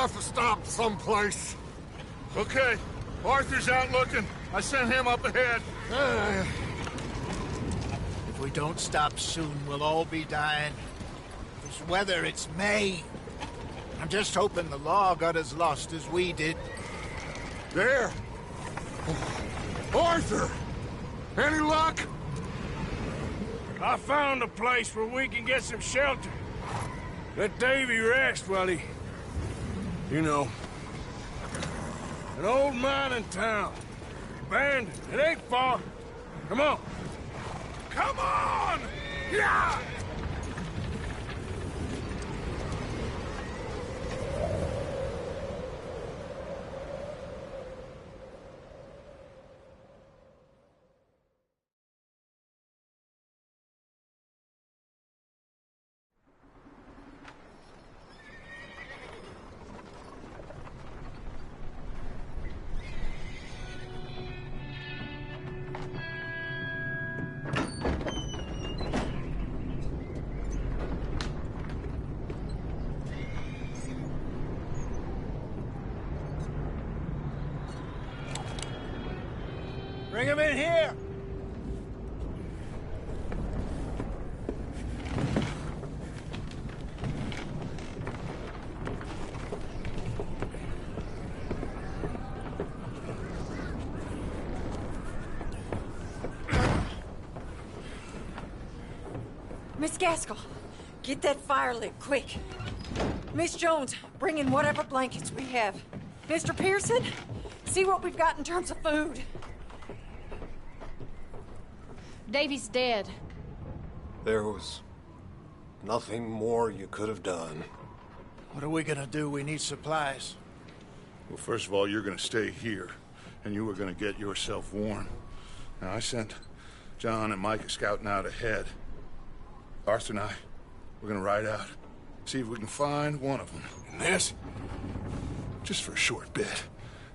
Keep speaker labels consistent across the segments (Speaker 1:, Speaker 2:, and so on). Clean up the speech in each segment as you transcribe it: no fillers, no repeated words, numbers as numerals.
Speaker 1: have to stop someplace.
Speaker 2: Okay, Arthur's out looking. I sent him up ahead.
Speaker 3: If we don't stop soon, we'll all be dying. This weather, it's May. I'm just hoping the law got as lost as we did.
Speaker 1: There! Arthur! Any luck?
Speaker 4: I found a place where we can get some shelter. Let Davy rest while he... You know. An old mining town. Abandoned. It ain't far. Come on. Come on! Yeah!
Speaker 3: Bring him in here!
Speaker 5: Miss Gaskell, get that fire lit, quick. Miss Jones, bring in whatever blankets we have. Mr. Pearson, see what we've got in terms of food.
Speaker 6: Davy's dead.
Speaker 1: There was nothing more you could have done.
Speaker 3: What are we gonna do? We need supplies.
Speaker 2: Well, first of all, you're gonna stay here, and you were gonna get yourself warm. Now, I sent John and Micah scouting out ahead. Arthur and I, we're gonna ride out, see if we can find one of them. And this, just for a short bit.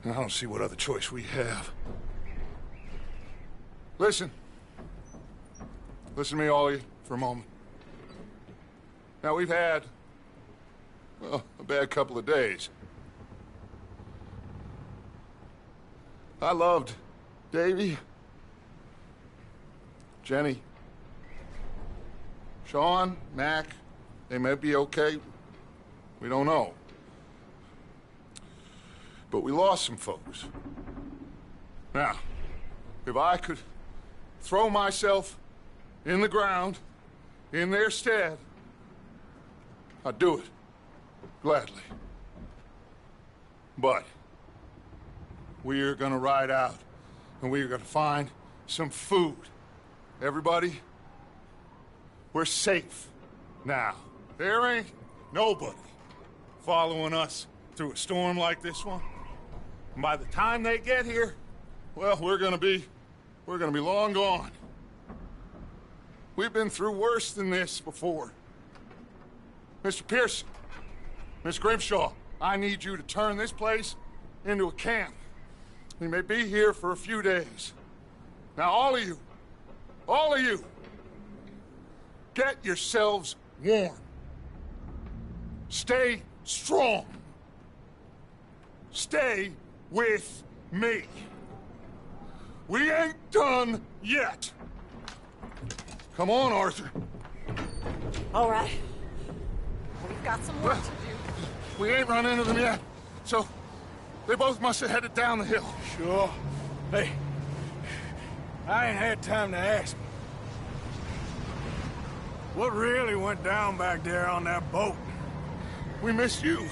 Speaker 2: And I don't see what other choice we have. Listen. Listen to me, all of you, for a moment. Now, we've had, well, a bad couple of days. I loved Davy, Jenny, Sean, Mac. They may be okay. We don't know. But we lost some folks. Now, if I could throw myself in the ground, in their stead, I'd do it, gladly. But we're gonna ride out, and we're gonna find some food. Everybody, we're safe now. There ain't nobody following us through a storm like this one. And by the time they get here, well, we're gonna be long gone. We've been through worse than this before. Mr. Pearson, Miss Grimshaw, I need you to turn this place into a camp. We may be here for a few days. Now, all of you, get yourselves warm. Stay strong. Stay with me. We ain't done yet. Come on, Arthur.
Speaker 5: All right. We've got some work to do.
Speaker 2: We ain't run into them yet, so they both must have headed down the hill.
Speaker 4: Sure. Hey, I ain't had time to ask. What really went down back there on that boat?
Speaker 2: We missed you.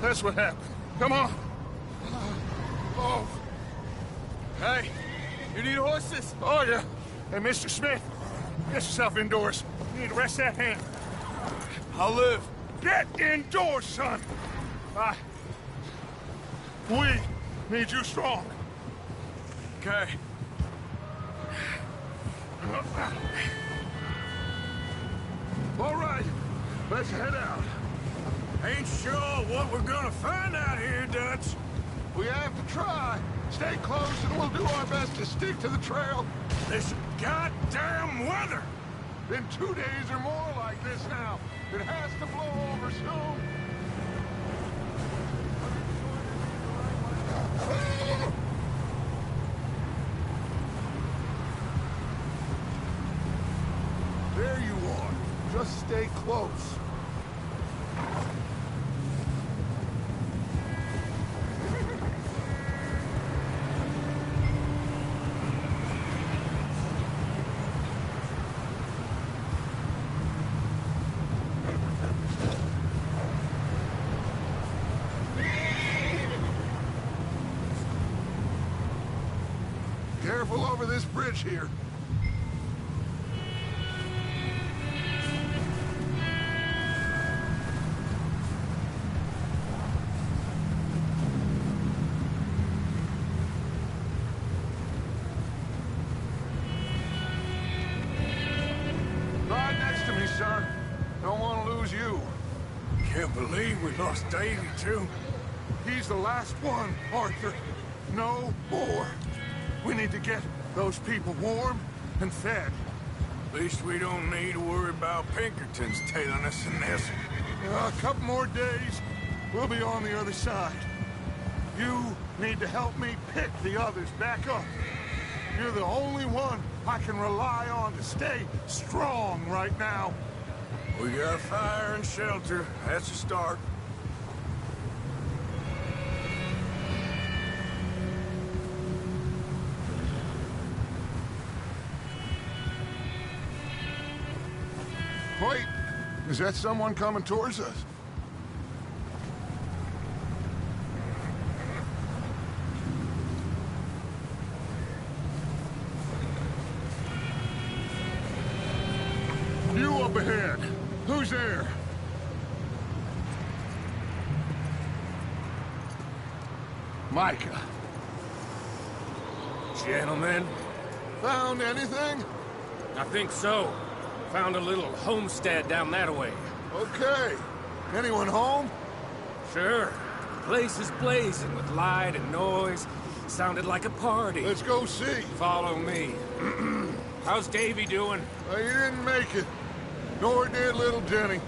Speaker 2: That's what happened. Come on. Oh.
Speaker 4: Hey, you need horses?
Speaker 2: Oh, yeah. Hey, Mr. Smith, get yourself indoors. You need to rest that hand.
Speaker 4: I'll live.
Speaker 2: Get indoors, son. We need you strong.
Speaker 4: Okay.
Speaker 2: All right, let's head out.
Speaker 4: Ain't sure what we're gonna find out here, Dutch.
Speaker 2: We have to try. Stay close and we'll do our best to stick to the trail.
Speaker 4: This goddamn weather!
Speaker 2: Been 2 days or more like this now. It has to blow over soon. stay close. Careful over this bridge here. Right next to me, son. Don't want to lose you.
Speaker 4: Can't believe we lost Davy, too.
Speaker 2: He's the last one, Arthur. No more. We need to get those people warm and fed.
Speaker 4: At least we don't need to worry about Pinkertons tailing us in this.
Speaker 2: A couple more days, we'll be on the other side. You need to help me pick the others back up. You're the only one I can rely on to stay strong right now.
Speaker 4: We got fire and shelter. That's a start.
Speaker 2: Wait, is that someone coming towards us? You up ahead. Who's there? Micah.
Speaker 7: Gentlemen,
Speaker 2: Found anything?
Speaker 7: I think so. Found a little homestead down that way.
Speaker 2: Okay. Anyone home?
Speaker 7: Sure. Place is blazing with light and noise. Sounded like a party.
Speaker 2: Let's go see.
Speaker 7: Follow me. How's Davy doing?
Speaker 2: He didn't make it. Nor did little Jenny.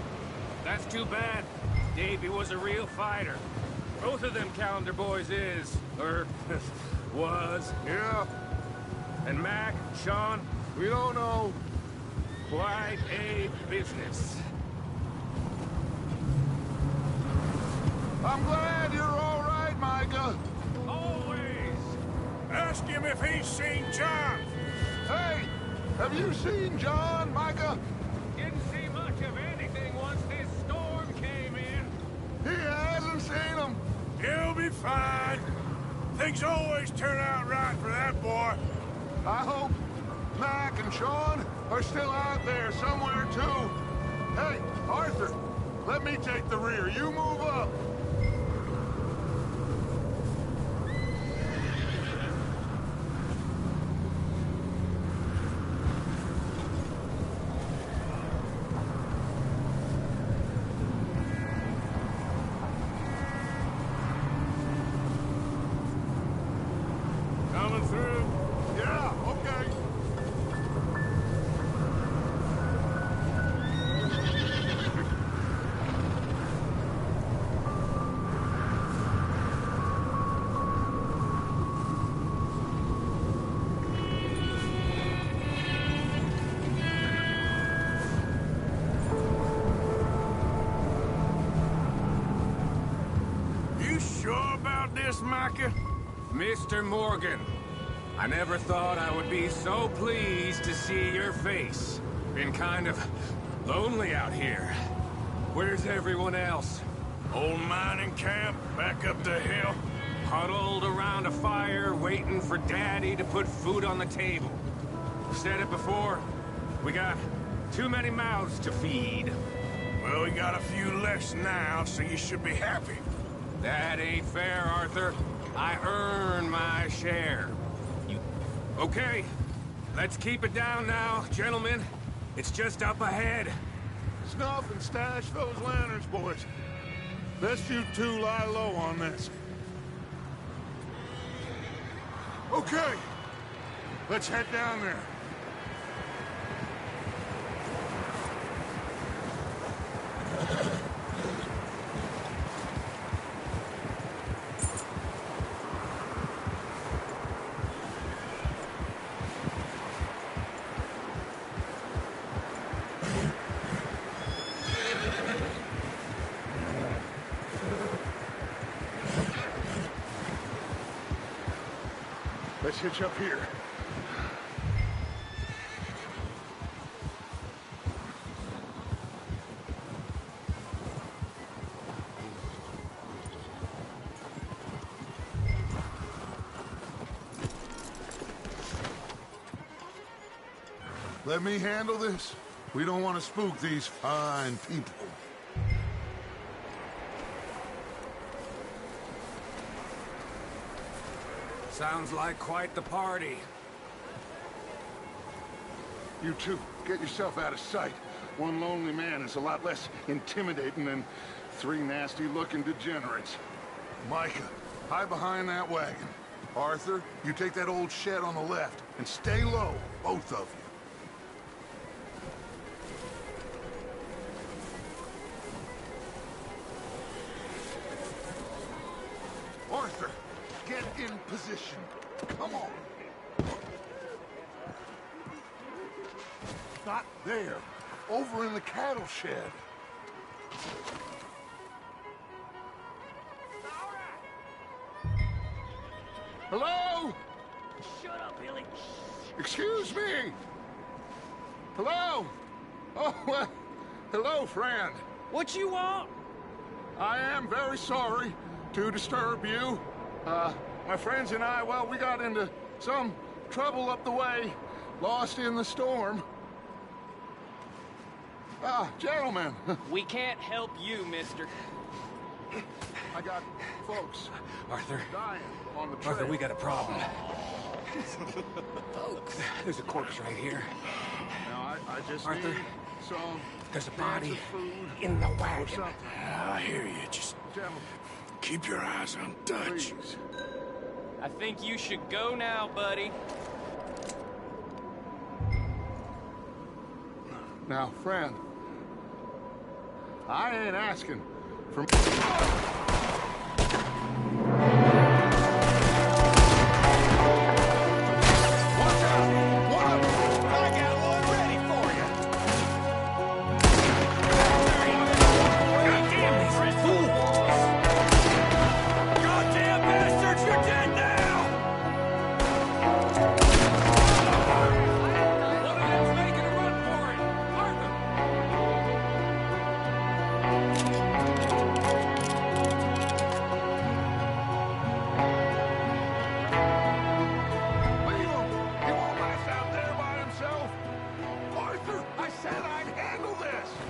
Speaker 7: That's too bad. Davy was a real fighter. Both of them calendar boys is. Or was.
Speaker 2: Yeah,
Speaker 7: And Mac, Sean,
Speaker 2: we don't know.
Speaker 7: quite a business.
Speaker 2: I'm glad you're all right, Micah.
Speaker 7: Always.
Speaker 4: Ask him if he's seen John.
Speaker 2: Hey, have you seen John, Micah?
Speaker 7: Didn't see much of anything once this storm came in.
Speaker 2: He hasn't seen him.
Speaker 4: He'll be fine. Things always turn out right for that boy.
Speaker 2: I hope Mac and Sean are still out there somewhere, too. Hey, Arthur, let me take the rear. You move up.
Speaker 4: Coming through.
Speaker 2: Yeah, okay.
Speaker 4: You sure about this, Micah?
Speaker 7: Mr. Morgan, I never thought I would be so pleased to see your face. Been kind of lonely out here. Where's everyone else?
Speaker 4: Old mining camp back up the hill.
Speaker 7: Huddled around a fire, waiting for Daddy to put food on the table. Said it before, we got too many mouths to feed.
Speaker 4: Well, we got a few less now, so you should be happy.
Speaker 7: That ain't fair, Arthur. I earn my share. You... Okay, let's keep it down now, gentlemen. It's just up ahead.
Speaker 2: Snuff and stash those lanterns, boys. Best you two lie low on this. Okay, let's head down there. Let's hitch up here. Let me handle this. We don't want to spook these fine people.
Speaker 7: Sounds like quite the party.
Speaker 2: You two, get yourself out of sight. One lonely man is a lot less intimidating than three nasty-looking degenerates. Micah, hide behind that wagon. Arthur, you take that old shed on the left, and stay low, both of you. Arthur, get in position. Come on. Not there. Over in the cattle shed. Hello?
Speaker 8: Shut up, Billy.
Speaker 2: Excuse me. Hello? Oh, well, hello, friend.
Speaker 8: What you want?
Speaker 2: I am very sorry to disturb you. My friends and I, well, we got into some trouble up the way, lost in the storm. Gentlemen.
Speaker 8: We can't help you, mister.
Speaker 2: I got folks
Speaker 7: Arthur.
Speaker 2: dying on the trail.
Speaker 7: Arthur, we got a problem. Folks. There's a corpse right here.
Speaker 2: Now, I just
Speaker 7: Arthur,
Speaker 2: need some
Speaker 7: there's a body
Speaker 2: rancid food
Speaker 7: in the
Speaker 2: or
Speaker 7: wagon.
Speaker 2: something.
Speaker 4: I hear you. Just
Speaker 2: Gentlemen,
Speaker 4: keep your eyes on Dutch.
Speaker 2: please.
Speaker 8: I think you should go now, buddy.
Speaker 2: Now, friend, I ain't asking for...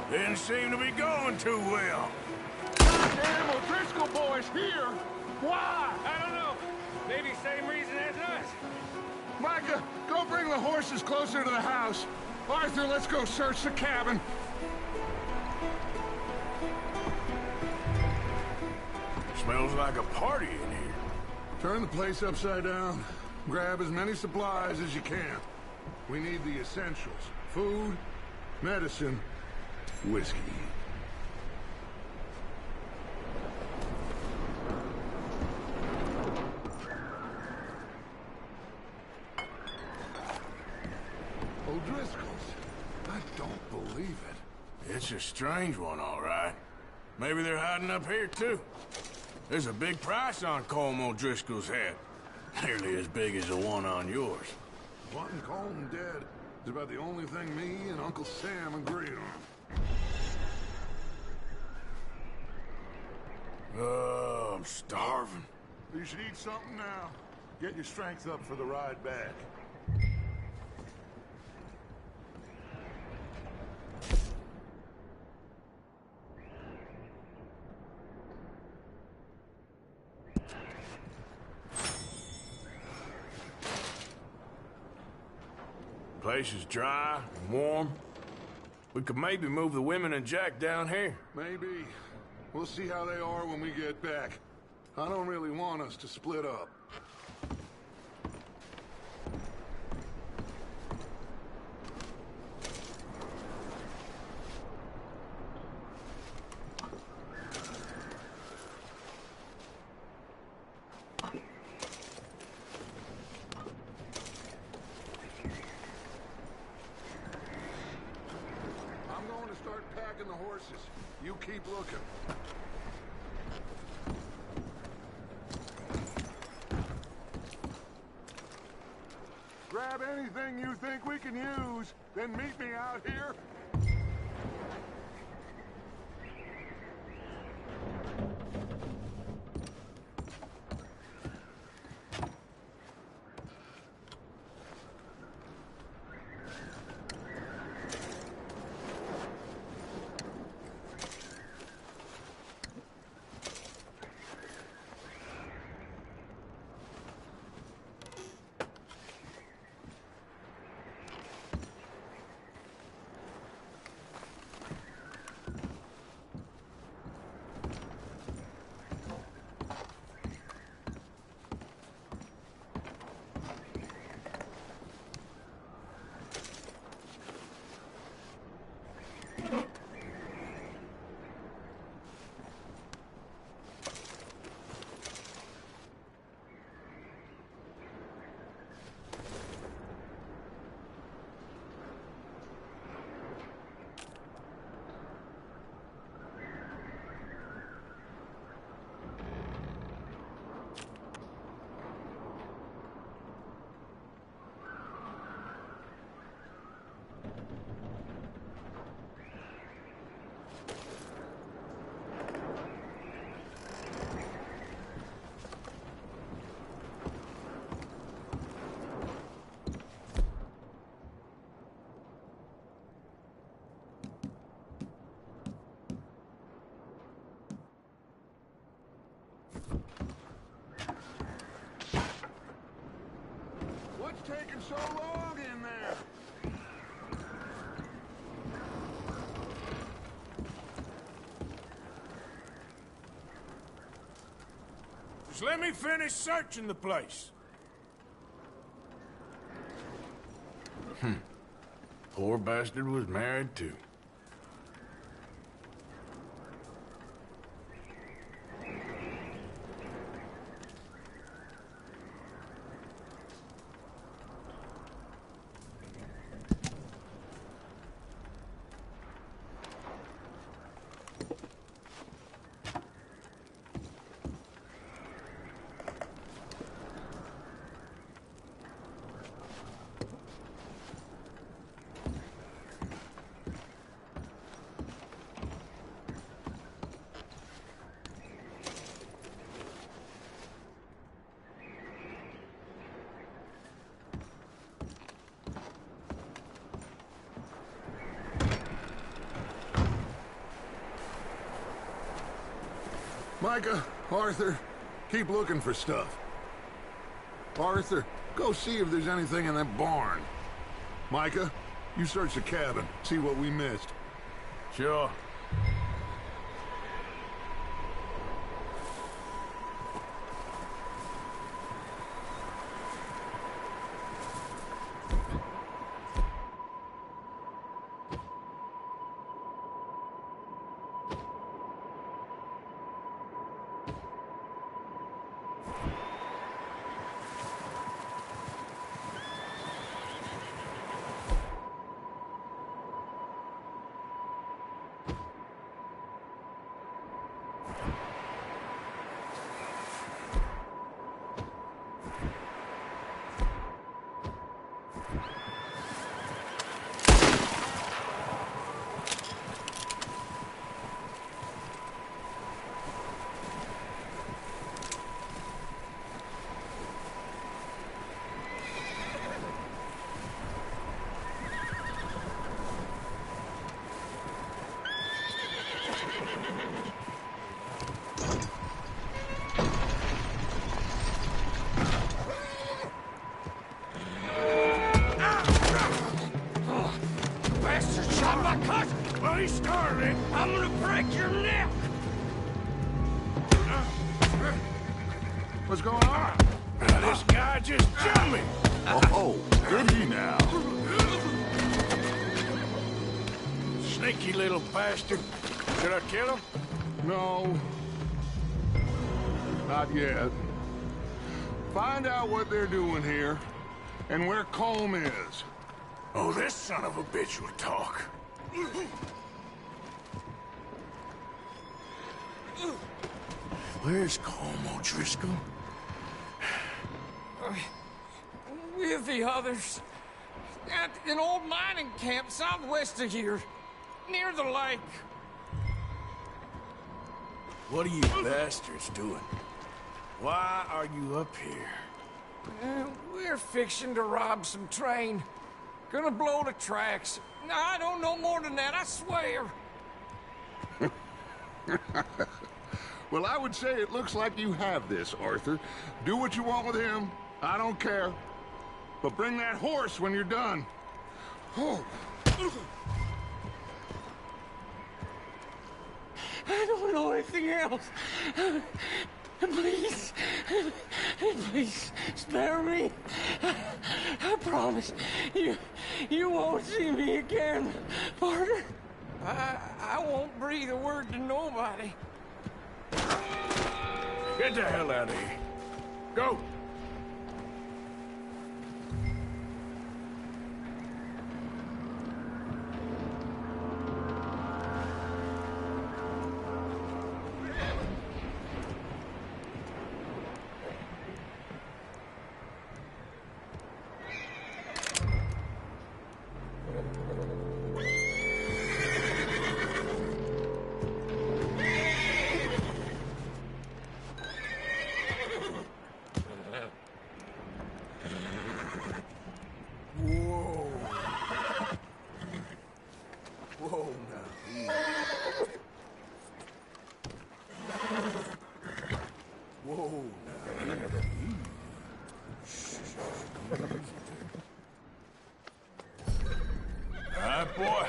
Speaker 4: Didn't seem to be going too well.
Speaker 2: Damn, O'Driscoll boys here! Why?
Speaker 7: I don't know. Maybe same reason as us.
Speaker 2: Micah, go bring the horses closer to the house. Arthur, let's go search the cabin.
Speaker 4: Smells like a party in here.
Speaker 2: Turn the place upside down. Grab as many supplies as you can. We need the essentials. Food, medicine, whiskey. O'Driscoll's. I don't believe it.
Speaker 4: It's a strange one, all right. Maybe they're hiding up here, too. There's a big price on Colm O'Driscoll's head. Nearly as big as the one on yours.
Speaker 2: Wanting Colm dead is about the only thing me and Uncle Sam agree on.
Speaker 4: Oh, I'm starving.
Speaker 2: You should eat something now. Get your strength up for the ride back.
Speaker 4: Place is dry and warm. We could maybe move the women and Jack down here.
Speaker 2: Maybe. We'll see how they are when we get back. I don't really want us to split up. I'm going to start packing the horses. You keep looking. anything you think we can use, then meet me out here. What's taking so long in there?
Speaker 4: Just let me finish searching the place.
Speaker 9: Poor bastard was married too.
Speaker 2: Micah, Arthur, keep looking for stuff. Arthur, go see if there's anything in that barn. Micah, you search the cabin, see what we missed.
Speaker 9: Sure.
Speaker 4: Bloody Scarlet, I'm gonna break your neck!
Speaker 2: What's going on?
Speaker 4: This guy just jumped me!
Speaker 2: Oh, did he now?
Speaker 4: Sneaky little bastard. Should I kill him?
Speaker 2: No. Not yet. Find out what they're doing here, and where Colm is.
Speaker 4: Oh, this son of a bitch will talk.
Speaker 9: Where's Colm O'Driscoll?
Speaker 8: With the others.
Speaker 4: At an old mining camp southwest of here, near the lake.
Speaker 9: What are you bastards doing? Why are you up here?
Speaker 4: We're fixing to rob some train. Gonna blow the tracks. I don't know more than that, I swear.
Speaker 2: Well, I would say it looks like you have this, Arthur. Do what you want with him. I don't care. But bring that horse when you're done. Oh.
Speaker 4: I don't know anything else. Please, please spare me. I promise you won't see me again, partner. I won't breathe a word to nobody.
Speaker 9: Get the hell out of here. Go!
Speaker 4: Whoa, now. Whoa, now.
Speaker 9: All right, boy.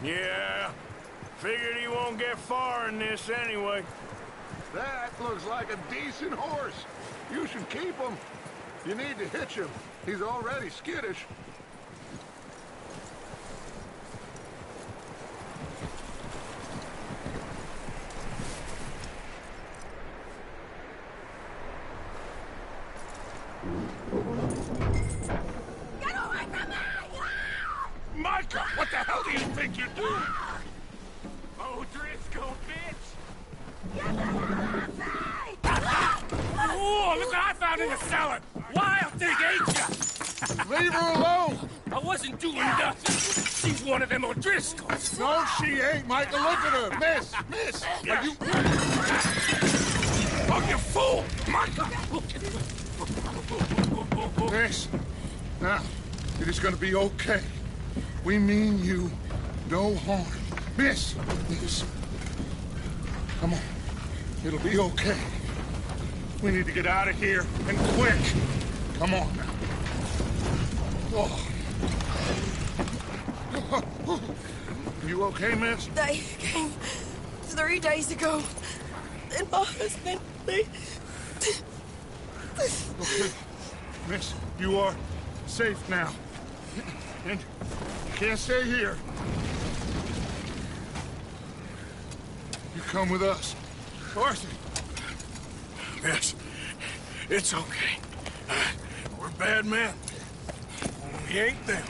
Speaker 9: Yeah, figured he won't get far in this anyway.
Speaker 2: That looks like a decent horse. You should keep him. You need to hitch him. He's already skittish.
Speaker 4: Get away from me!
Speaker 2: Micah, what the hell do you think you're doing?
Speaker 7: Oh, Driscoll, bitch!
Speaker 4: Oh, look what I found in the cellar! Wild thing, ain't ya?
Speaker 2: Leave her alone!
Speaker 4: I wasn't doing nothing. She's one of them O'Driscolls.
Speaker 2: No, she ain't, Micah. Look at her. Miss! Are you...
Speaker 4: Oh, you fool! Micah!
Speaker 2: Miss, now, it is gonna be okay. We mean you no harm. Miss! Come on. It'll be okay. We need to get out of here, and quick. Come on now. Oh. You okay, miss?
Speaker 10: They came 3 days ago. And my husband, they...
Speaker 2: Okay. Miss, you are safe now. And you can't stay here. You come with us. Arthur.
Speaker 9: Miss, it's okay. We're bad men. We ain't them.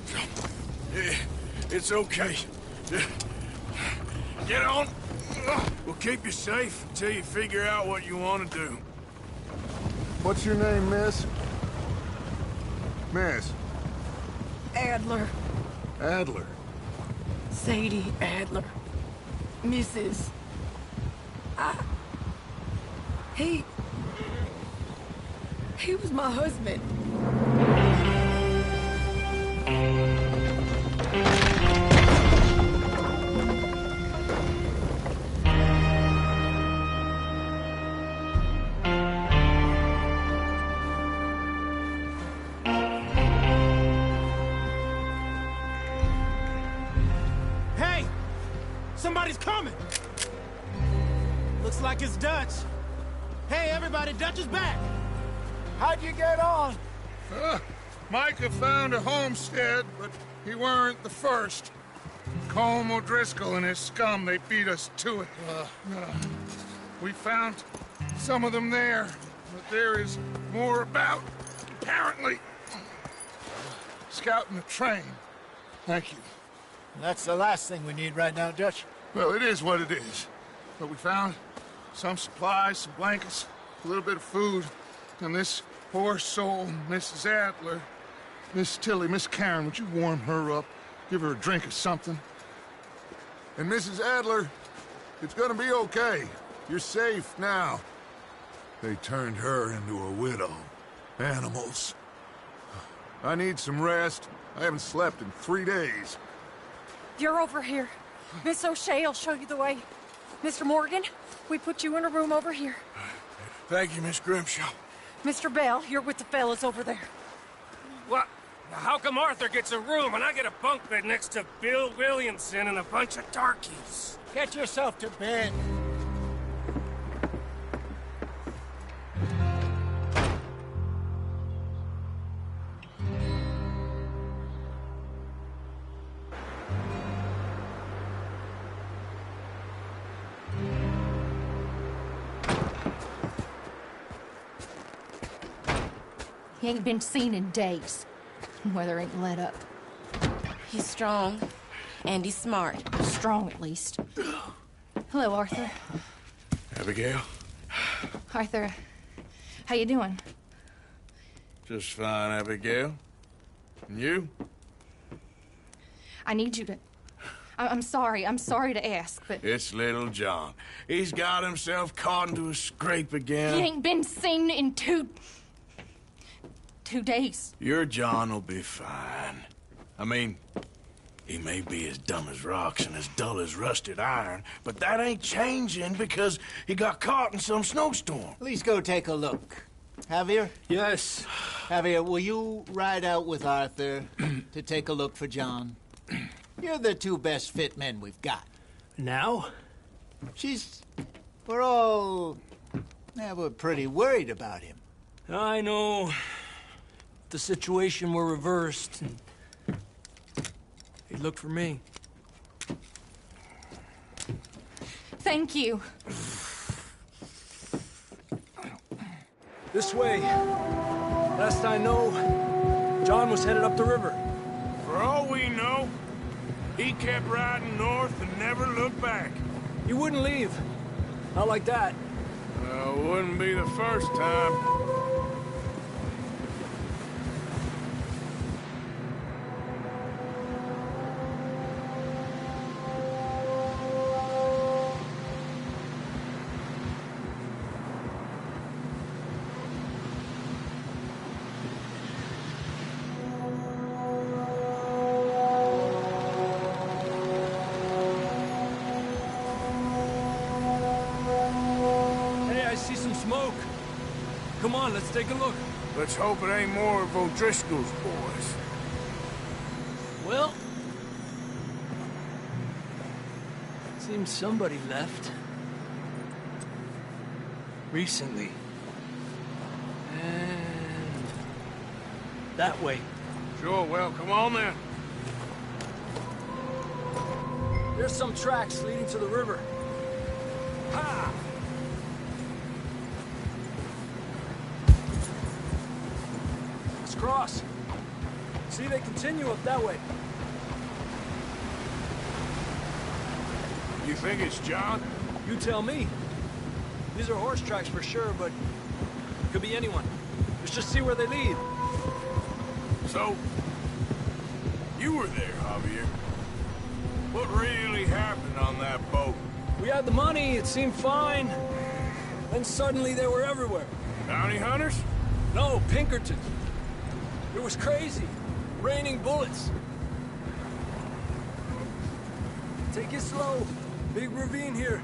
Speaker 9: So, it's okay. Get on. We'll keep you safe until you figure out what you want to do.
Speaker 2: What's your name, miss? Miss.
Speaker 10: Adler.
Speaker 2: Adler.
Speaker 10: Sadie Adler. Mrs. He was my husband.
Speaker 11: Hey! Somebody's coming! Looks like it's Dutch. Hey, everybody, Dutch is back!
Speaker 3: How'd you get on?
Speaker 2: Micah found a homestead, but he weren't the first. Colm O'Driscoll and his scum, they beat us to it. We found some of them there, but there is more about, apparently. Scouting the train. Thank you.
Speaker 3: That's the last thing we need right now, Dutch.
Speaker 2: Well, it is what it is. But we found some supplies, some blankets, a little bit of food, and this poor soul, Mrs. Adler, Miss Tilly, Miss Karen, would you warm her up? Give her a drink or something? And Mrs. Adler, it's gonna be okay. You're safe now. They turned her into a widow. Animals. I need some rest. I haven't slept in 3 days.
Speaker 5: You're over here. Miss O'Shea will show you the way. Mr. Morgan, we put you in a room over here.
Speaker 9: Thank you, Miss Grimshaw.
Speaker 5: Mr. Bell, you're with the fellas over there.
Speaker 4: What? How come Arthur gets a room and I get a bunk bed next to Bill Williamson and a bunch of darkies?
Speaker 3: Get yourself to bed.
Speaker 6: He ain't been seen in days. Weather ain't let up.
Speaker 10: He's strong, and he's smart.
Speaker 6: Strong, at least. Hello, Arthur.
Speaker 9: Abigail?
Speaker 6: Arthur, how you doing?
Speaker 9: Just fine, Abigail. And you?
Speaker 6: I need you to... I'm sorry to ask, but...
Speaker 9: It's little John. He's got himself caught into a scrape again.
Speaker 6: He ain't been seen in 2 days.
Speaker 9: Your John will be fine. I mean, he may be as dumb as rocks and as dull as rusted iron, but that ain't changing because he got caught in some snowstorm.
Speaker 3: Please go take a look. Javier?
Speaker 11: Yes.
Speaker 3: Javier, will you ride out with Arthur to take a look for John? You're the 2 best fit men we've got.
Speaker 11: Now?
Speaker 3: We're pretty worried about him.
Speaker 11: I know. The situation were reversed. He looked for me.
Speaker 6: Thank you.
Speaker 11: This way. Last I know, John was headed up the river.
Speaker 4: For all we know, he kept riding north and never looked back.
Speaker 11: He wouldn't leave. Not like that.
Speaker 4: Wouldn't be the first time.
Speaker 11: Smoke. Come on, let's take a look.
Speaker 4: Let's hope it ain't more of O'Driscoll's boys.
Speaker 11: Well, seems somebody left. Recently. And that way.
Speaker 4: Sure, well, come on then.
Speaker 11: There's some tracks leading to the river. Ha! Cross. See, they continue up that way.
Speaker 4: You think it's John?
Speaker 11: You tell me. These are horse tracks for sure, but could be anyone. Let's just see where they lead.
Speaker 4: So, you were there, Javier. What really happened on that boat?
Speaker 11: We had the money, it seemed fine. Then suddenly they were everywhere.
Speaker 4: Bounty hunters?
Speaker 11: No, Pinkerton. It was crazy. Raining bullets. Take it slow. Big ravine here.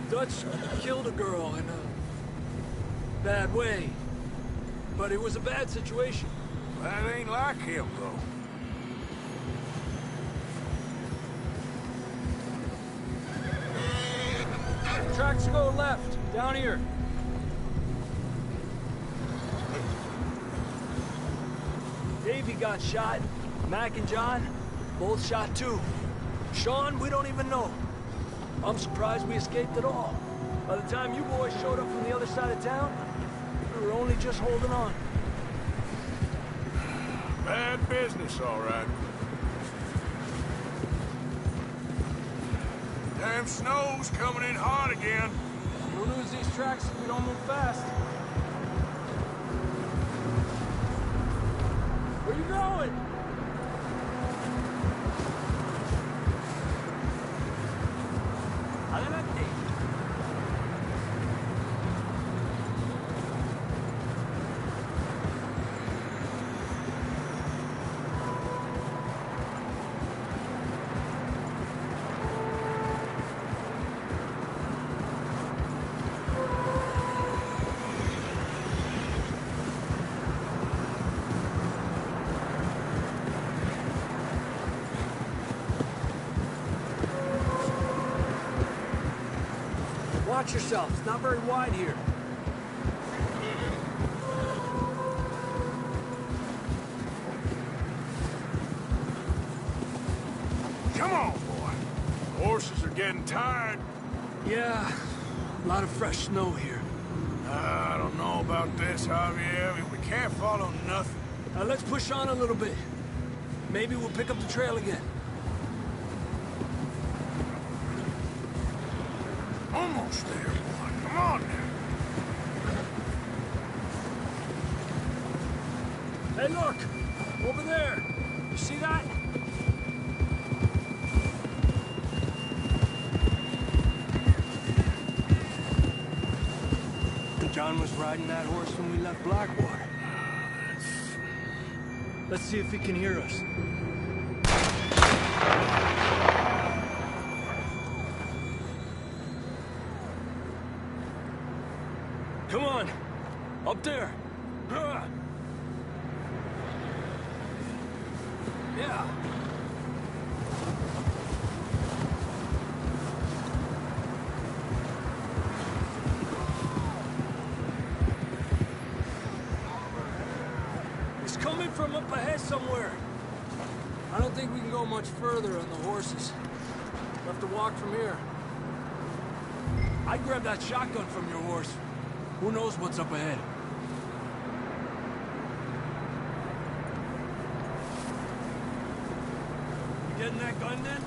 Speaker 11: Dutch killed a girl in a bad way. But it was a bad situation.
Speaker 4: That ain't like him, though.
Speaker 11: Tracks go left, down here. Davey got shot. Mac and John, both shot too. Sean, we don't even know. I'm surprised we escaped at all. By the time you boys showed up from the other side of town, we were only just holding on.
Speaker 4: Bad business, all right. Damn snow's coming in hard again.
Speaker 11: We'll lose these tracks if we don't move fast. Where you going? Adelante. Watch yourself. It's not very wide here.
Speaker 4: Come on, boy. Horses are getting tired.
Speaker 11: Yeah, a lot of fresh snow here.
Speaker 4: I don't know about this, Javier. We can't follow nothing.
Speaker 11: Let's push on a little bit. Maybe we'll pick up the trail again.
Speaker 4: Almost there, boy. Come on now.
Speaker 11: Hey, look! Over there! You see that? John was riding that horse when we left Blackwater. Let's see if he can hear us. Come on! Up there! Yeah! It's coming from up ahead somewhere. I don't think we can go much further on the horses. We'll have to walk from here. I'd grab that shotgun from your horse. Who knows what's up ahead? You getting that gun then?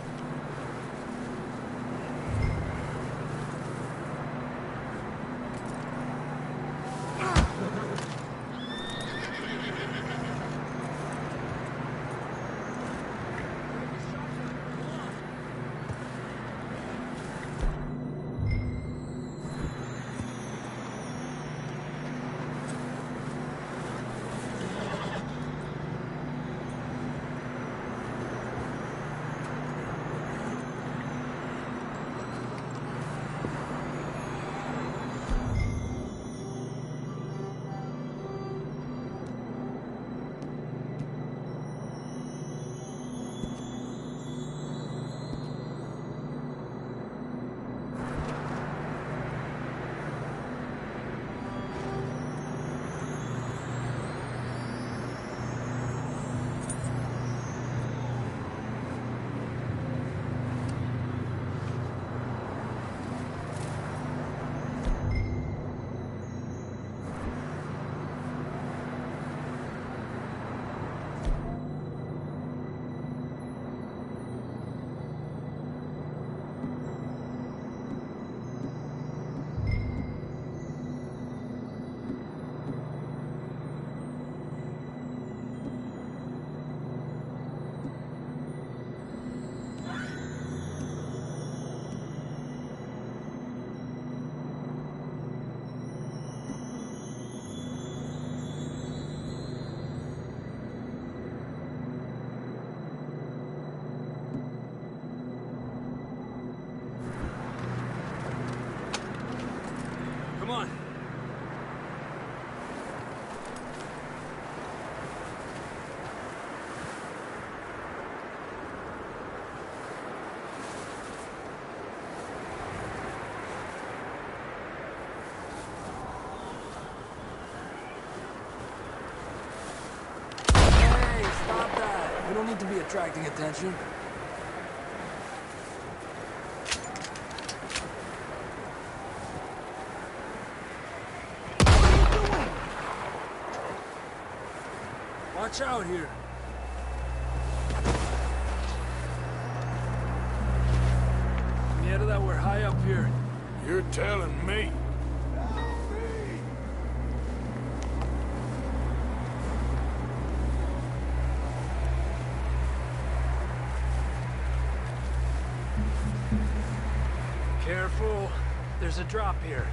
Speaker 11: don't need to be attracting attention. Watch out here. Yeah, that we're high up here.
Speaker 4: You're telling me.
Speaker 11: Careful. There's a drop here.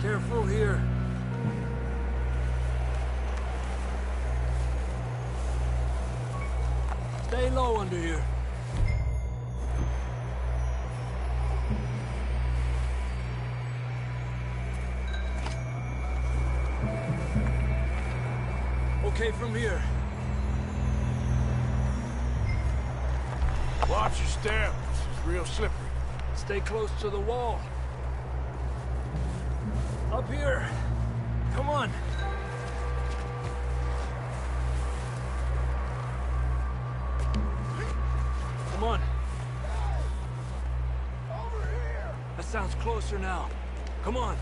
Speaker 11: Careful here. Stay low under here. Okay from here.
Speaker 4: Watch your step. This is real slippery.
Speaker 11: Stay close to the wall. Up here. Come on. Come on. Over here. That sounds closer now. Come on.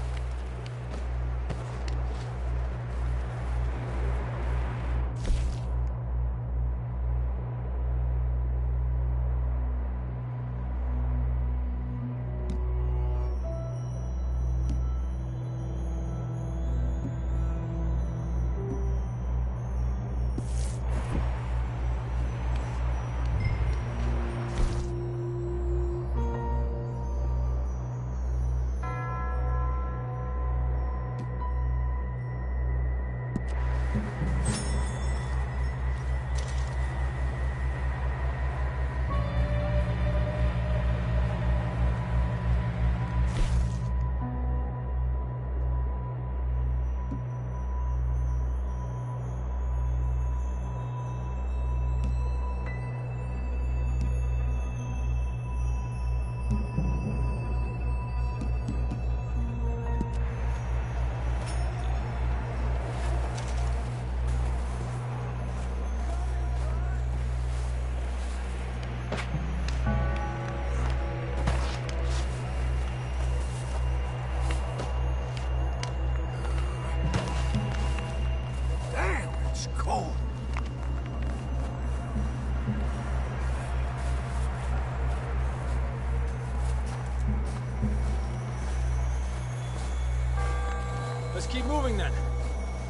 Speaker 11: Let's keep moving then.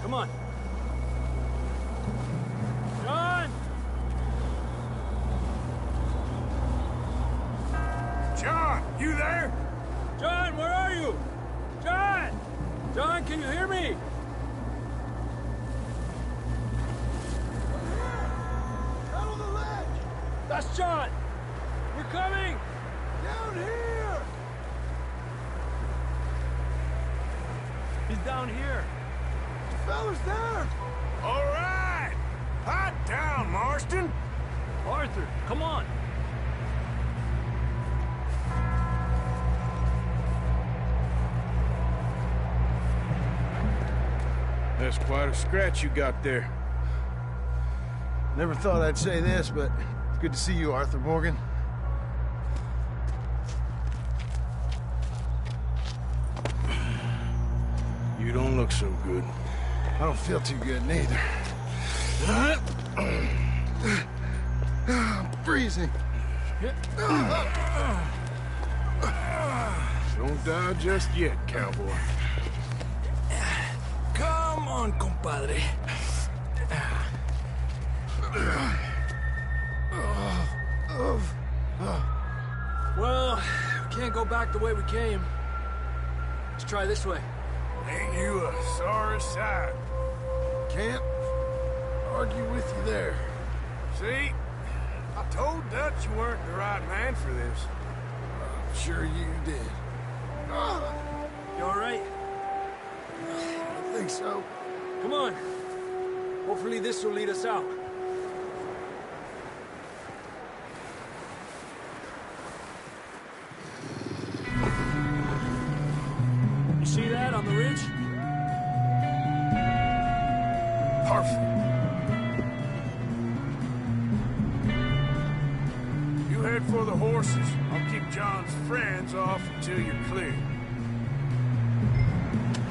Speaker 11: Come on. John!
Speaker 4: John, you there?
Speaker 11: John, where are you? John! John, can you hear me?
Speaker 2: Out on the ledge!
Speaker 11: That's John! We're coming!
Speaker 2: Down here!
Speaker 11: He's down here.
Speaker 2: The fella's there!
Speaker 4: All right! Hot down, Marston!
Speaker 11: Arthur, come on!
Speaker 9: That's quite a scratch you got there.
Speaker 12: Never thought I'd say this, but it's good to see you, Arthur Morgan.
Speaker 9: You don't look so good.
Speaker 12: I don't feel too good, neither. I'm freezing.
Speaker 9: Don't die just yet, cowboy.
Speaker 11: Come on, compadre. Well, we can't go back the way we came. Let's try this way.
Speaker 4: Ain't you a sorry sight?
Speaker 12: Can't argue with you there.
Speaker 4: See? I told Dutch you weren't the right man for this.
Speaker 12: I'm sure you did.
Speaker 11: You all right?
Speaker 12: I think so.
Speaker 11: Come on. Hopefully this will lead us out. You see that on the ridge?
Speaker 4: head for the horses. I'll keep John's friends off until you're clear.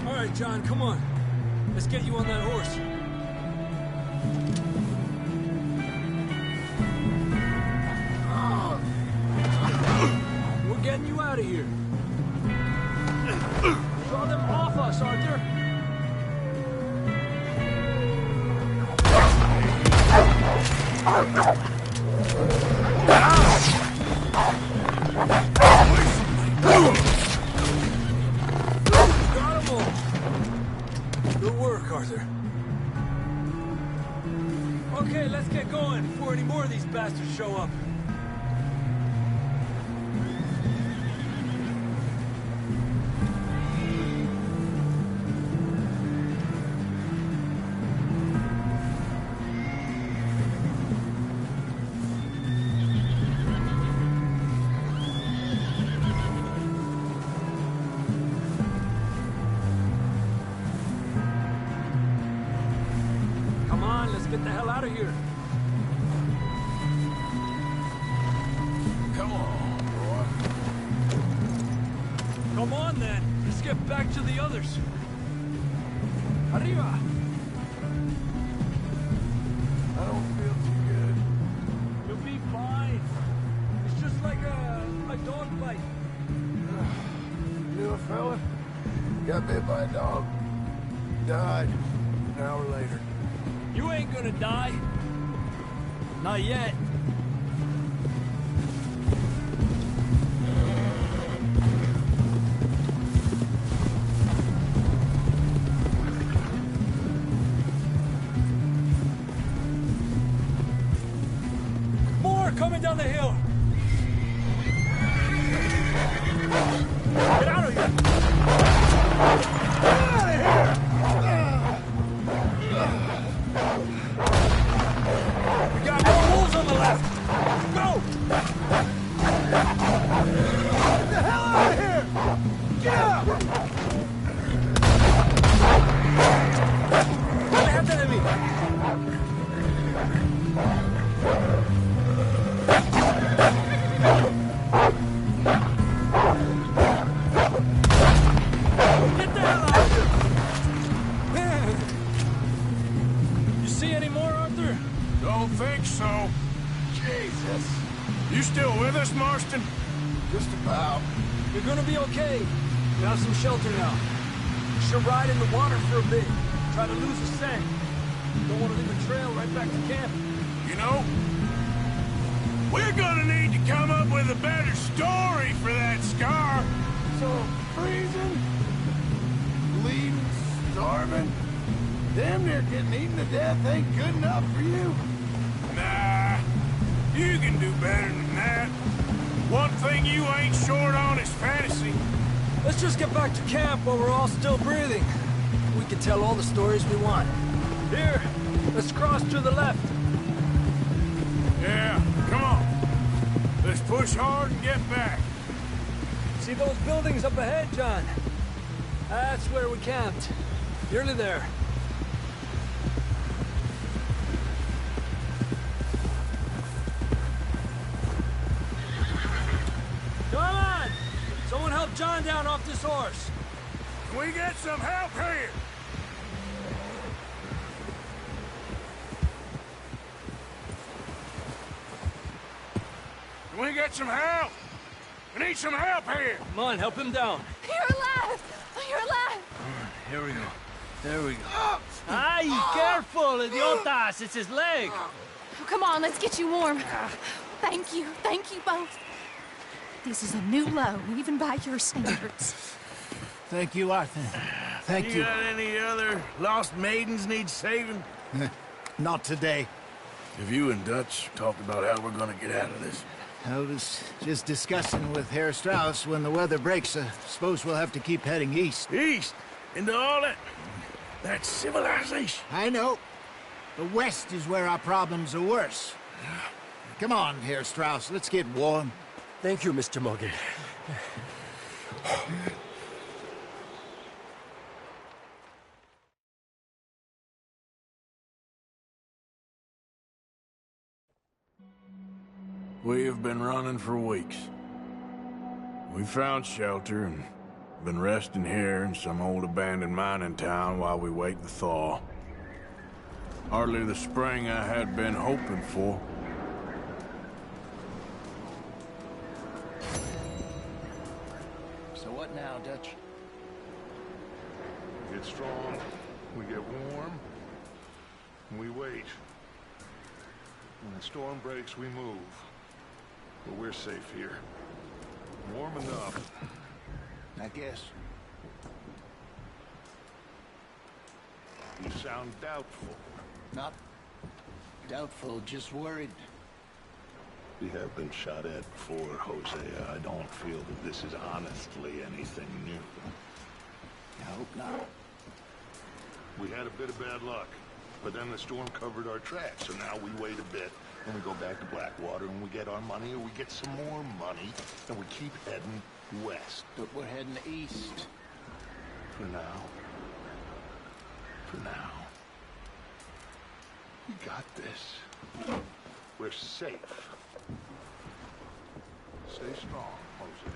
Speaker 11: All right, John, come on. Let's get you on that horse. We're getting you out of here. Draw them off us, Arthur. Got 'em all. Good work, Arthur. Okay, let's get going before any more of these bastards show up. Get the hell out of here.
Speaker 9: Come on, boy.
Speaker 11: Come on, then. Let's get back to the others. Arriba.
Speaker 9: I don't feel too good.
Speaker 11: You'll be fine. It's just like a dog bite.
Speaker 9: Knew a fella? Got bit by a dog. Died an hour later.
Speaker 11: You ain't gonna die. Not yet. More coming down the hill. Get out of here. Get out of here. We got more wolves on the left! Go! Get the hell out of here! Get out! Adelante de mí! Get the hell out of here! You see any more, Arthur?
Speaker 4: Don't think so.
Speaker 9: Jesus.
Speaker 4: You still with us, Marston?
Speaker 9: Just about.
Speaker 11: You're gonna be okay. You have some shelter now. You should ride in the water for a bit. Try to lose the scent. Don't want to leave a trail right back to camp.
Speaker 4: You know, we're gonna need to come up with a better story for that scar.
Speaker 9: So, freezing, bleeding, starving, damn near getting eaten to death ain't good enough for you?
Speaker 4: Nah, you can do better than that. One thing you ain't short on is fantasy.
Speaker 11: Let's just get back to camp while we're all still breathing. We can tell all the stories we want. Here, let's cross to the left.
Speaker 4: Yeah, come on. Let's push hard and get back.
Speaker 11: See those buildings up ahead, John? That's where we camped. Nearly there. Come on! Someone help John down off this horse.
Speaker 4: Can we get some help here? Can we get some help? We need some help here.
Speaker 11: Come on, help him down.
Speaker 6: You're alive! You're alive!
Speaker 11: Here we go. There we go. Ay, careful, idiotas! It's his leg.
Speaker 6: Oh, come on, let's get you warm. Thank you both. This is a new low, even by your standards.
Speaker 3: Thank you, Arthur. Thank you.
Speaker 9: You got any other lost maidens need saving?
Speaker 3: Not today.
Speaker 9: Have you and Dutch talked about how we're gonna get out of this?
Speaker 3: I was just discussing with Herr Strauss when the weather breaks. I suppose we'll have to keep heading east.
Speaker 9: East? Into all that civilization?
Speaker 3: I know. The west is where our problems are worse. Come on, Herr Strauss, let's get warm.
Speaker 11: Thank you, Mr. Morgan.
Speaker 9: We have been running for weeks. We found shelter and been resting here in some old abandoned mining town while we wait the thaw. Hardly the spring I had been hoping for.
Speaker 3: So what now, Dutch?
Speaker 2: We get strong, we get warm, and we wait. When the storm breaks, we move. But we're safe here. Warm enough.
Speaker 3: I guess.
Speaker 2: You sound doubtful.
Speaker 3: Not doubtful, just worried.
Speaker 2: We have been shot at before, Hosea. I don't feel that this is honestly anything new.
Speaker 3: I hope not.
Speaker 2: We had a bit of bad luck, but then the storm covered our tracks, so now we wait a bit, and we go back to Blackwater, and we get our money, or we get some more money, and we keep heading west.
Speaker 3: But we're heading east.
Speaker 2: For now. For now. We got this. We're safe. Stay strong, Hosea.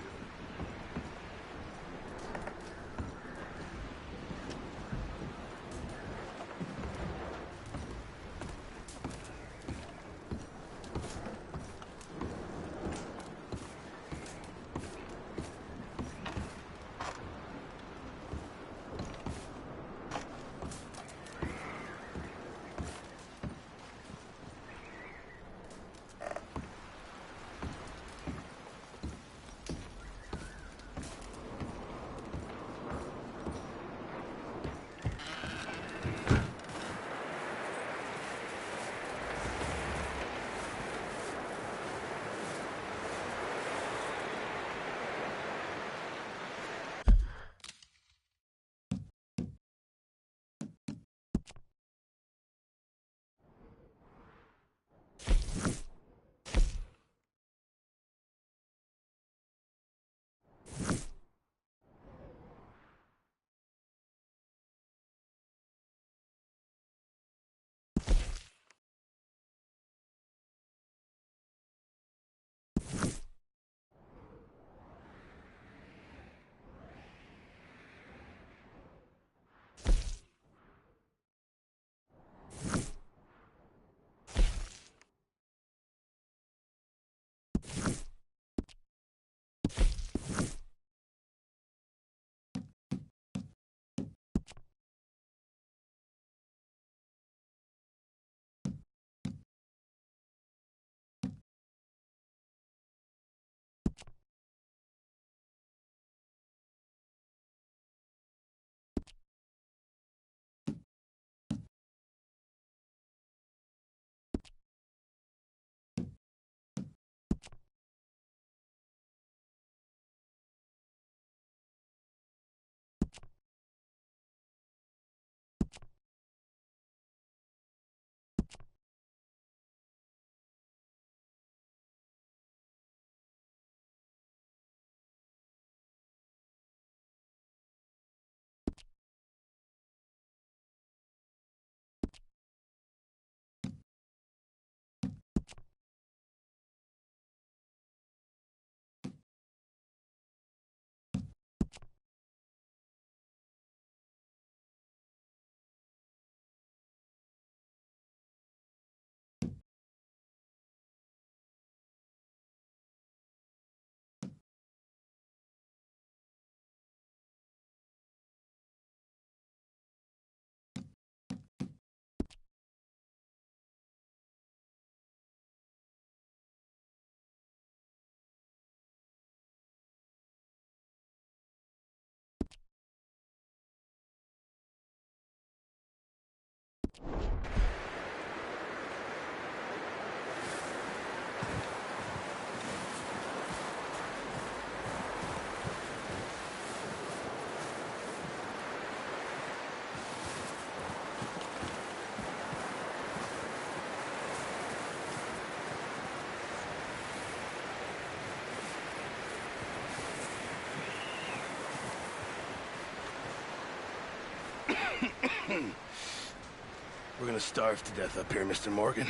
Speaker 9: We're gonna starve to death up here, Mr. Morgan.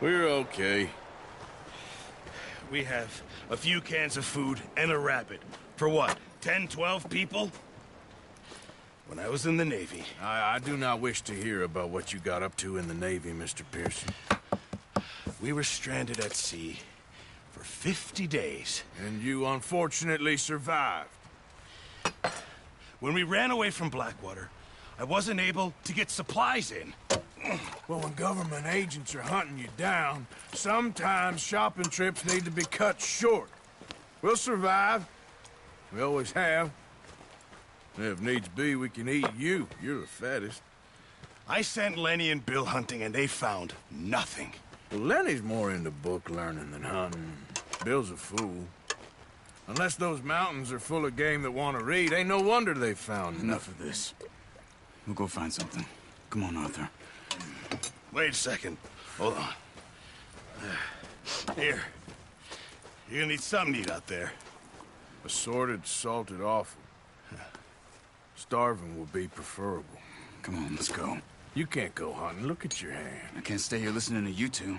Speaker 9: We're okay.
Speaker 13: We have a few cans of food and a rabbit. For what, 10, 12 people? When I was in the Navy...
Speaker 9: I do not wish to hear about what you got up to in the Navy, Mr. Pearson.
Speaker 13: We were stranded at sea for 50 days.
Speaker 9: And you unfortunately survived.
Speaker 13: When we ran away from Blackwater, I wasn't able to get supplies in.
Speaker 9: Well, when government agents are hunting you down, sometimes shopping trips need to be cut short. We'll survive. We always have. If needs be, we can eat you. You're the fattest.
Speaker 13: I sent Lenny and Bill hunting, and they found nothing.
Speaker 9: Well, Lenny's more into book learning than hunting. Bill's a fool. Unless those mountains are full of game that want to read, ain't no wonder they found
Speaker 14: Enough of this. We'll go find something. Come on, Arthur.
Speaker 13: Wait a second. Hold on. Here. You're gonna need something to eat out there.
Speaker 9: Assorted, salted offal. Starving would be preferable.
Speaker 14: Come on, let's go.
Speaker 9: You can't go hunting. Look at your hand.
Speaker 14: I can't stay here listening to you two.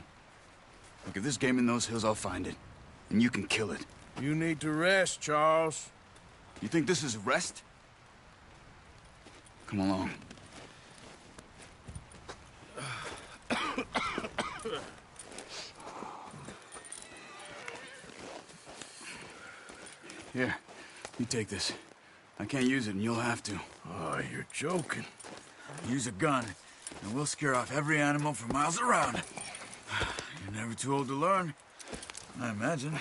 Speaker 14: Look, if there's game in those hills, I'll find it. And you can kill it.
Speaker 9: You need to rest, Charles.
Speaker 14: You think this is rest? Come along. Here, you take this. I can't use it, and you'll have to.
Speaker 9: Oh, you're joking.
Speaker 14: Use a gun, and we'll scare off every animal for miles around. You're never too old to learn, I imagine.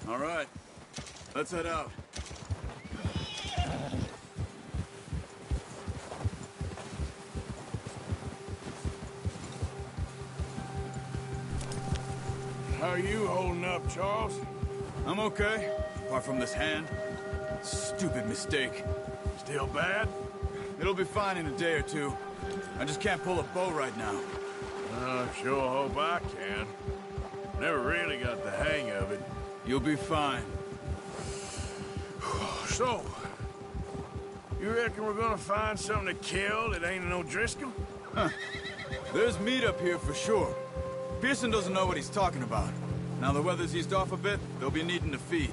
Speaker 14: All right, let's head out.
Speaker 9: How are you holding up, Charles?
Speaker 14: I'm okay, apart from this hand. Stupid mistake.
Speaker 9: Still bad?
Speaker 14: It'll be fine in a day or two. I just can't pull a bow right now.
Speaker 9: I sure hope I can. Never really got the hang of it.
Speaker 14: You'll be fine.
Speaker 9: So, you reckon we're gonna find something to kill that ain't no Driscoll?
Speaker 14: Huh. There's meat up here for sure. Pearson doesn't know what he's talking about. Now the weather's eased off a bit, they'll be needing to feed.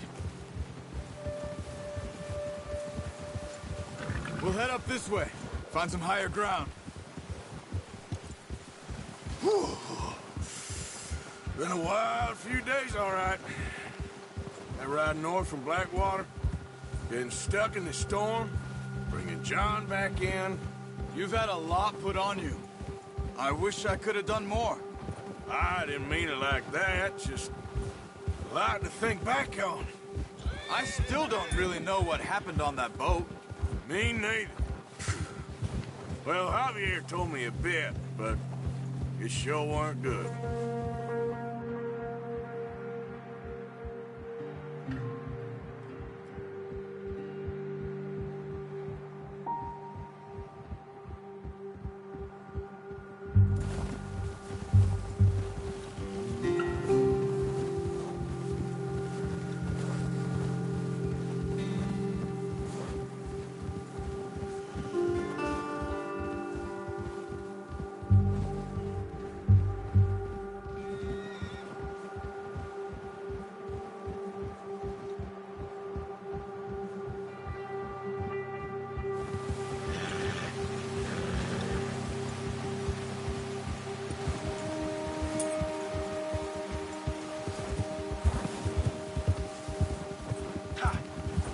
Speaker 14: We'll head up this way. Find some higher ground.
Speaker 9: Whew. Been a wild few days, all right. That ride north from Blackwater, getting stuck in the storm, bringing John back in.
Speaker 14: You've had a lot put on you. I wish I could have done more.
Speaker 9: I didn't mean it like that, just a lot to think back on.
Speaker 14: I still don't really know what happened on that boat.
Speaker 9: Me neither. Well, Javier told me a bit, but it sure weren't good.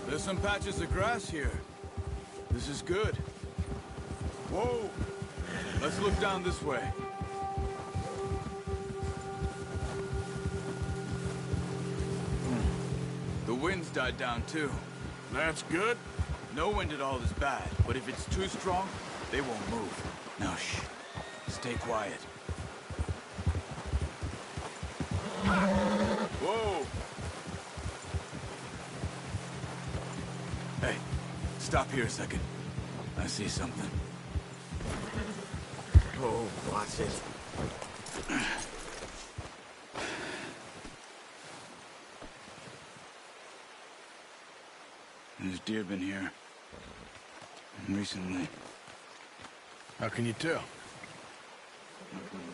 Speaker 14: There's some patches of grass here. This is good. Whoa! Let's look down this way. The wind's died down too.
Speaker 9: That's good.
Speaker 14: No wind at all is bad, but if it's too strong, they won't move. Now shh. Stay quiet. Whoa! Hey, stop here a second. I see something.
Speaker 3: Oh, watch it.
Speaker 14: There's deer been here. Recently.
Speaker 9: How can you tell?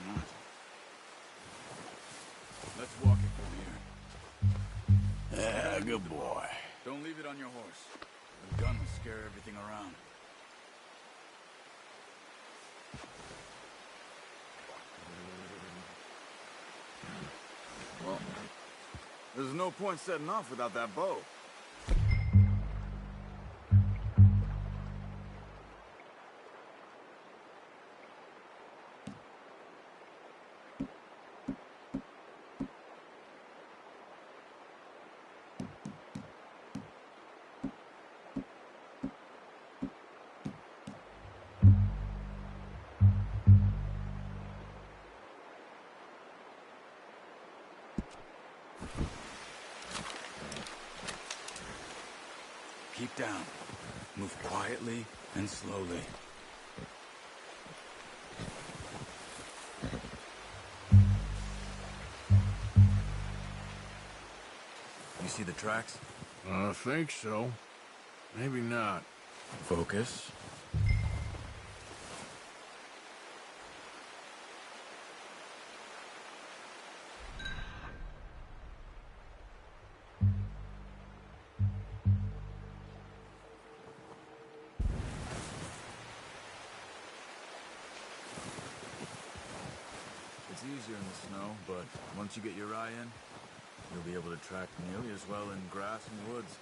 Speaker 14: not. Let's walk it from here.
Speaker 9: Yeah, good boy.
Speaker 14: Don't leave it on your horse. The gun will scare everything around. Well, there's no point setting off without that bow. Keep down. Move quietly and slowly. You see the tracks?
Speaker 9: I think so. Maybe not.
Speaker 14: Focus. It's easier in the snow, but once you get your eye in, you'll be able to track nearly as well in grass and woods.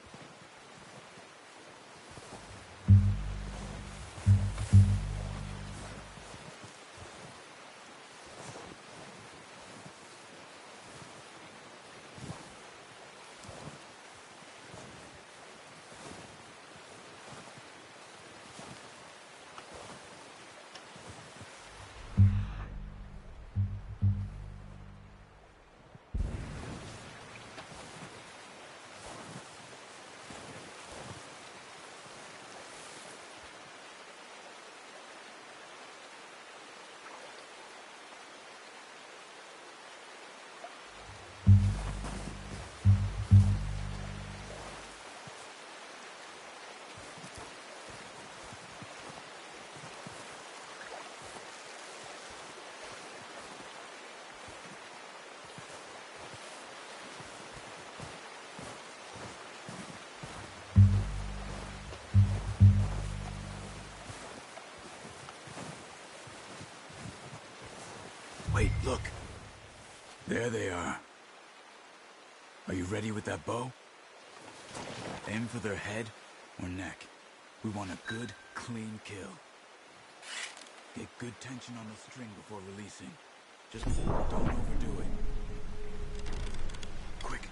Speaker 14: Wait, look. There they are. Are you ready with that bow? Aim for their head or neck. We want a good, clean kill. Get good tension on the string before releasing. Just don't overdo it. Quick,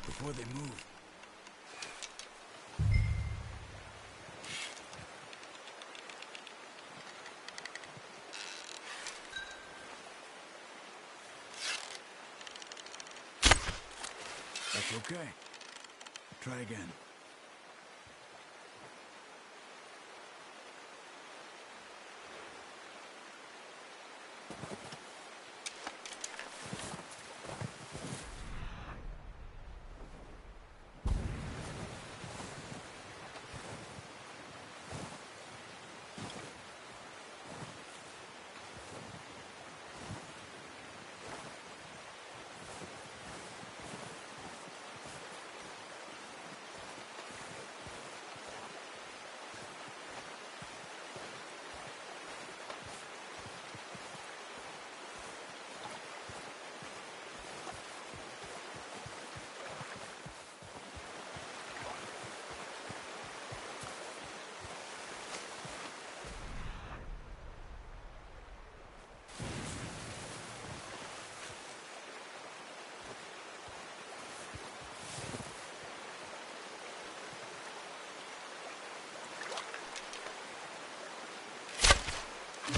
Speaker 14: before they move. That's okay. Try again.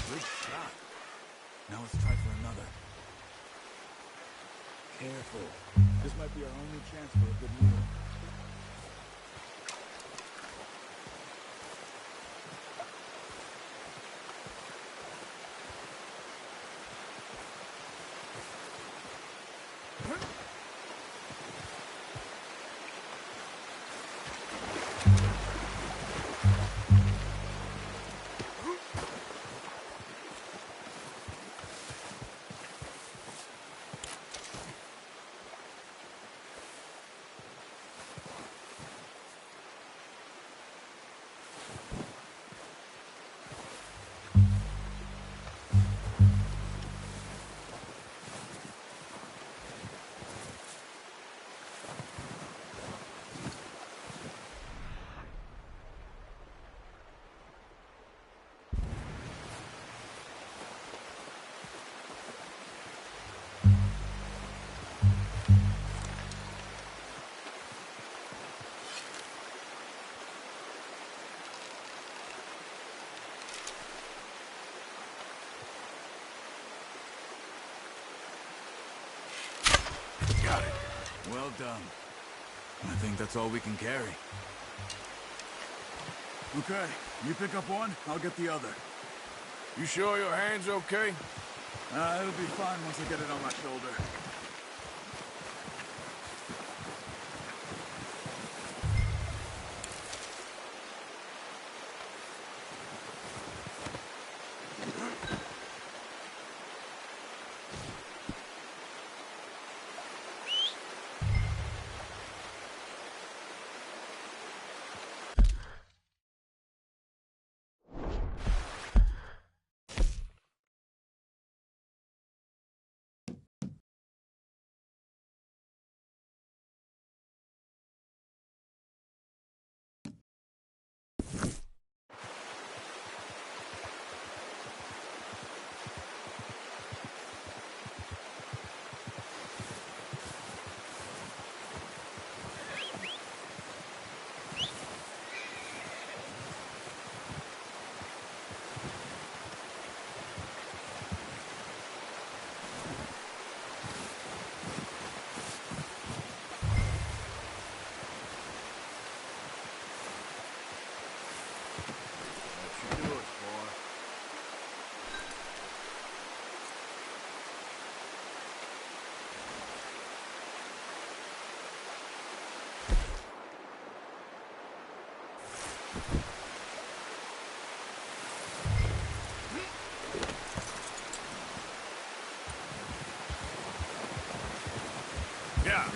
Speaker 14: Good shot. Now let's try for another. Careful. This might be our only chance for a good meal. Well done. I think that's all we can carry. Okay, you pick up one, I'll get the other.
Speaker 4: You sure your hand's okay?
Speaker 14: It'll be fine once I get it on my shoulder.
Speaker 4: Yeah.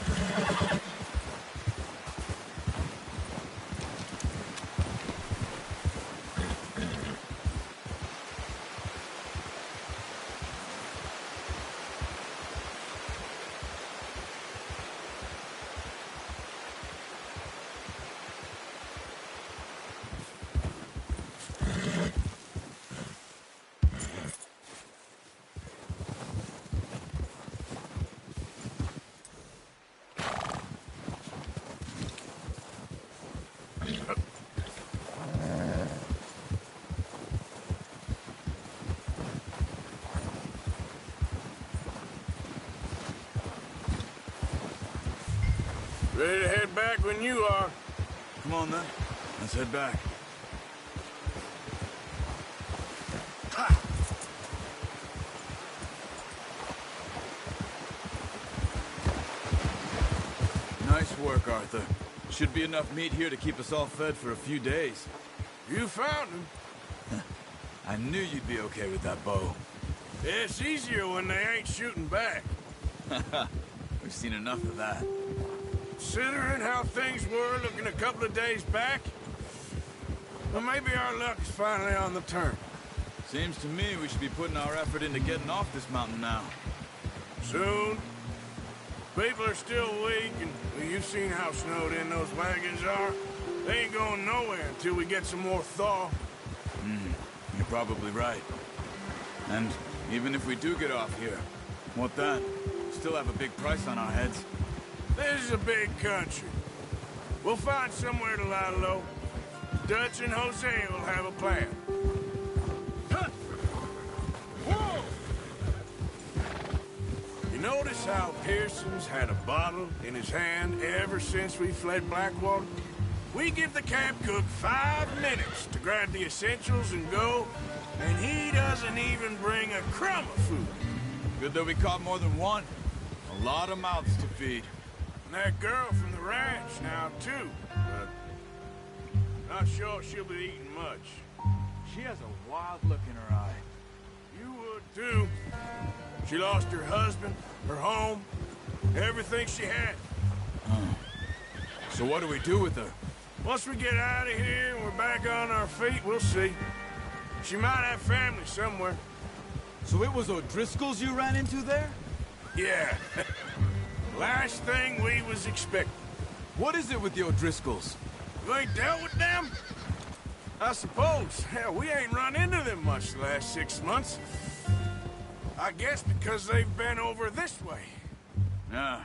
Speaker 4: Ready to head back when you are.
Speaker 14: Come on, then. Let's head back. Nice work, Arthur. Should be enough meat here to keep us all fed for a few days.
Speaker 4: You found him.
Speaker 14: I knew you'd be okay with that bow.
Speaker 4: It's easier when they ain't shooting back.
Speaker 14: We've seen enough of that.
Speaker 4: Considering how things were looking a couple of days back, well, maybe our luck is finally on the turn.
Speaker 14: Seems to me we should be putting our effort into getting off this mountain now.
Speaker 4: Soon. People are still weak, and well, you've seen how snowed in those wagons are. They ain't going nowhere until we get some more thaw.
Speaker 14: You're probably right. And even if we do get off here, what then? Still have a big price on our heads.
Speaker 4: This is a big country. We'll find somewhere to lie low. Dutch and Jose will have a plan. Whoa! You notice how Pearson's had a bottle in his hand ever since we fled Blackwater? We give the camp cook 5 minutes to grab the essentials and go, and he doesn't even bring a crumb of food.
Speaker 14: Good that we caught more than one. A lot of mouths to feed.
Speaker 4: And that girl from the ranch now, too. But not sure she'll be eating much.
Speaker 14: She has a wild look in her eye.
Speaker 4: You would, too. She lost her husband, her home, everything she had.
Speaker 14: So what do we do with her?
Speaker 4: Once we get out of here and we're back on our feet, we'll see. She might have family somewhere.
Speaker 14: So it was O'Driscoll's you ran into there?
Speaker 4: Yeah. Last thing we was expecting.
Speaker 14: What is it with the O'Driscolls?
Speaker 4: You ain't dealt with them? I suppose. Hell, we ain't run into them much the last 6 months. I guess because they've been over this way.
Speaker 14: Yeah.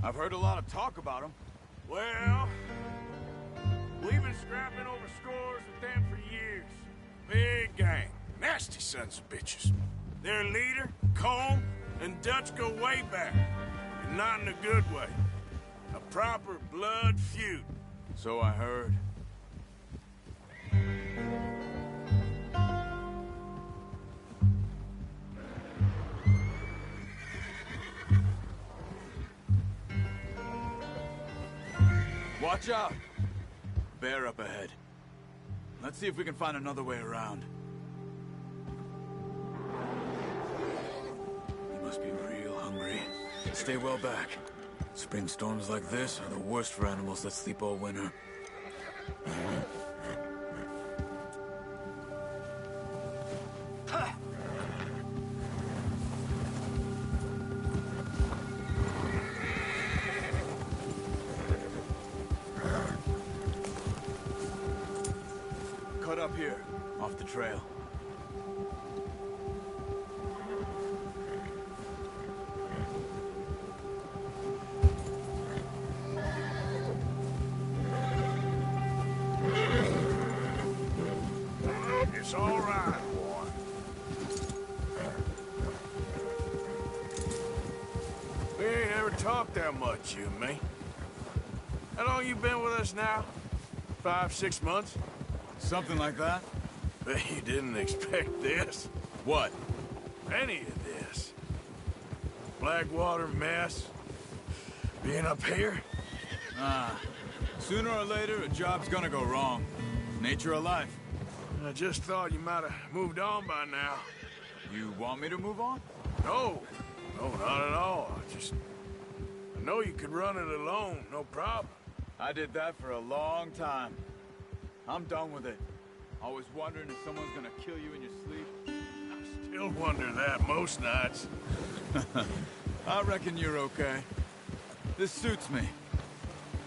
Speaker 14: I've heard a lot of talk about them.
Speaker 4: Well, we've been scrapping over scores with them for years. Big gang. Nasty sons of bitches. Their leader, Combe, and Dutch go way back. And not in a good way.
Speaker 13: proper blood feud.
Speaker 14: So I heard. Watch out! Bear up ahead. Let's see if we can find another way around. You must be real hungry. Stay well back. Spring storms like this are the worst for animals that sleep all winter. Cut up here, off the trail.
Speaker 13: It's all right, boy. We ain't ever talked that much, you and me. How long you been with us now? 5, 6 months?
Speaker 14: Something like that?
Speaker 13: Bet you didn't expect this.
Speaker 14: What?
Speaker 13: Any of this. Blackwater mess. Being up here?
Speaker 14: Sooner or later, a job's gonna go wrong. Nature of life.
Speaker 13: I just thought you might have moved on by now.
Speaker 14: You want me to move on?
Speaker 13: No. No, not at all. I know you could run it alone, no problem.
Speaker 14: I did that for a long time. I'm done with it. Always wondering if someone's gonna kill you in your sleep.
Speaker 13: I still wonder that most nights.
Speaker 14: I reckon you're okay. This suits me.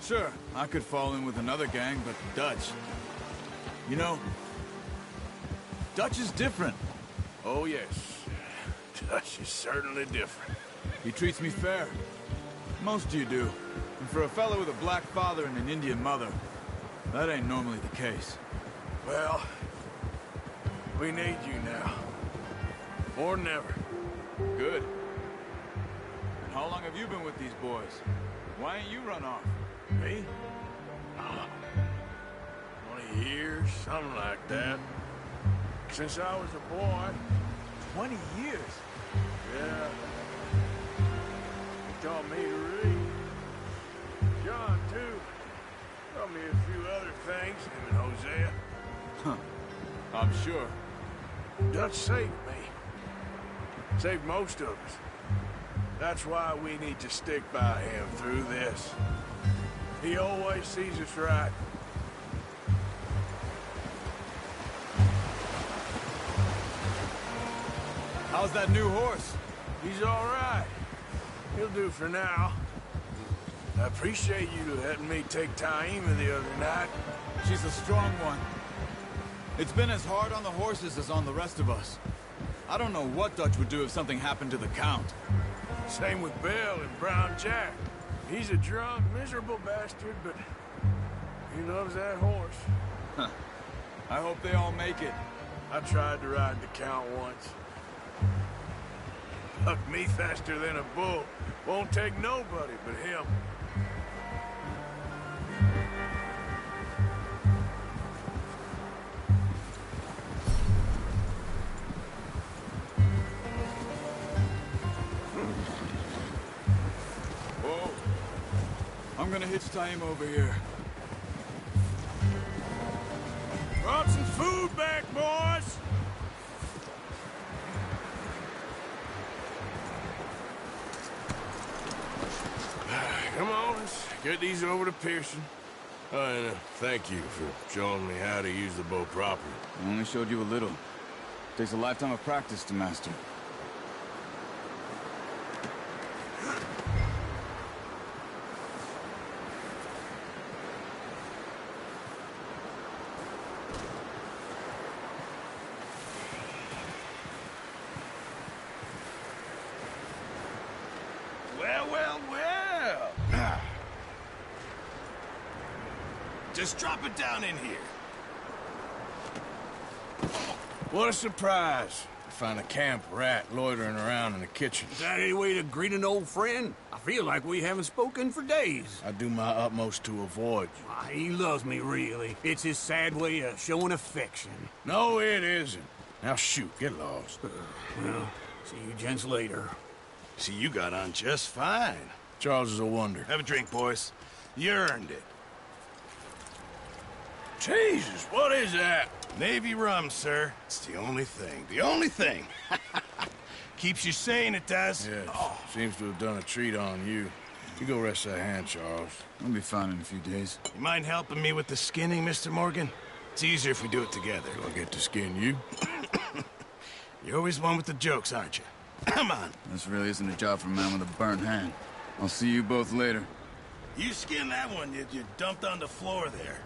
Speaker 14: Sure, I could fall in with another gang, but Dutch... You know, Dutch is different.
Speaker 13: Oh, yes. Dutch is certainly different.
Speaker 14: He treats me fair. Most of you do. And for a fellow with a black father and an Indian mother, that ain't normally the case.
Speaker 13: Well, we need you now. More than ever.
Speaker 14: Good. And how long have you been with these boys? Why ain't you run off?
Speaker 13: Me? 20 years, something like that. Since I was a boy.
Speaker 14: 20 years?
Speaker 13: Yeah. He taught me to read. John, too. Taught me a few other things, him and Hosea.
Speaker 14: Huh. I'm sure.
Speaker 13: Dutch saved me. Saved most of us. That's why we need to stick by him through this. He always sees us right.
Speaker 14: How's that new horse?
Speaker 13: He's all right. He'll do for now. I appreciate you letting me take Taima the other night.
Speaker 14: She's a strong one. It's been as hard on the horses as on the rest of us. I don't know what Dutch would do if something happened to the Count.
Speaker 13: Same with Bill and Brown Jack. He's a drunk, miserable bastard, but he loves that horse.
Speaker 14: Huh. I hope they all make it.
Speaker 13: I tried to ride the Count once. Bucked me faster than a bull. Won't take nobody but him.
Speaker 14: Whoa. I'm gonna hitch Taima over here.
Speaker 13: Brought some food back, boys! Come on, let's get these over to Pearson. And thank you for showing me how to use the bow properly.
Speaker 14: I only showed you a little. Takes a lifetime of practice to master.
Speaker 13: Well. Just drop it down in here. What a surprise.
Speaker 9: Find a camp rat loitering around in the kitchen.
Speaker 4: Is that any way to greet an old friend? I feel like we haven't spoken for days.
Speaker 9: I do my utmost to avoid you.
Speaker 4: Why, he loves me, really. It's his sad way of showing affection.
Speaker 9: No, it isn't. Now shoot, get lost.
Speaker 4: Well, see you gents later.
Speaker 13: See, you got on just fine.
Speaker 9: Charles is a wonder.
Speaker 13: Have a drink, boys. You earned it.
Speaker 9: Jesus, what is that?
Speaker 13: Navy rum, sir. It's the only thing. The only thing. Keeps you sane, it does.
Speaker 9: Yes, seems to have done a treat on you. You go rest that hand, Charles.
Speaker 14: I'll be fine in a few days.
Speaker 13: You mind helping me with the skinning, Mr. Morgan? It's easier if we do it together.
Speaker 9: Do I get to skin you?
Speaker 13: You're always one with the jokes, aren't you? Come on.
Speaker 14: This really isn't a job for a man with a burnt hand. I'll see you both later.
Speaker 13: You skin that one you dumped on the floor there.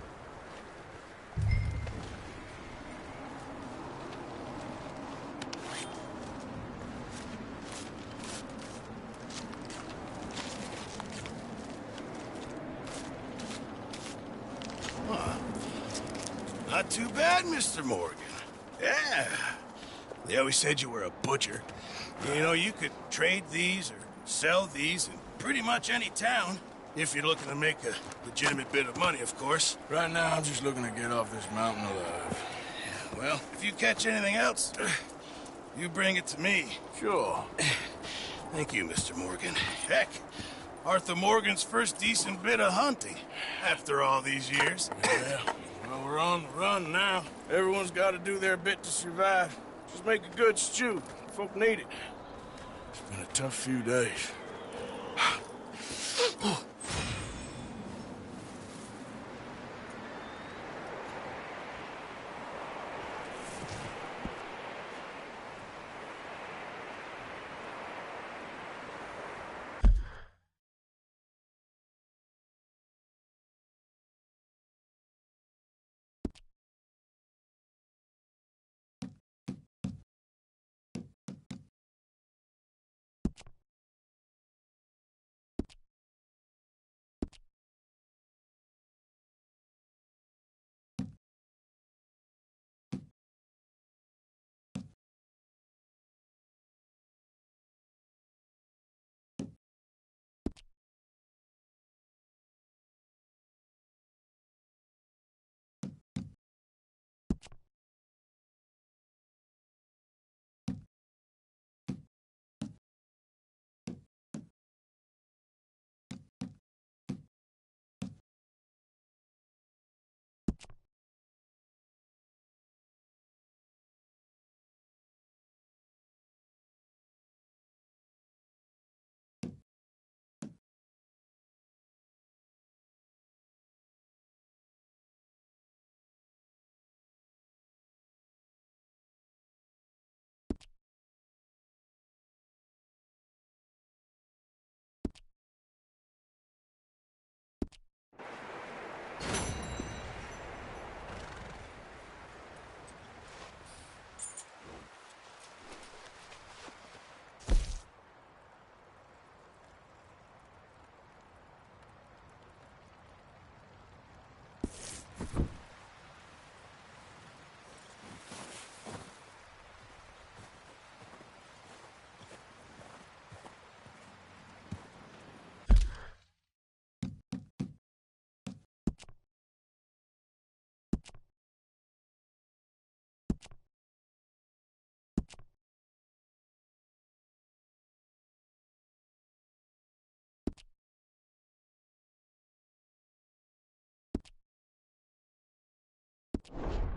Speaker 13: Not too bad, Mr. Morgan. Yeah. They always said you were a butcher. You know, you could trade these or sell these in pretty much any town. If you're looking to make a legitimate bit of money, of course.
Speaker 9: Right now, I'm just looking to get off this mountain alive.
Speaker 13: Yeah, well, if you catch anything else, you bring it to me.
Speaker 9: Sure.
Speaker 13: Thank you, Mr. Morgan. Heck, Arthur Morgan's first decent bit of hunting after all these years.
Speaker 9: Yeah. Well, we're on the run now. Everyone's got to do their bit to survive. Just make a good stew. Folk need it. It's been a tough few days.
Speaker 15: You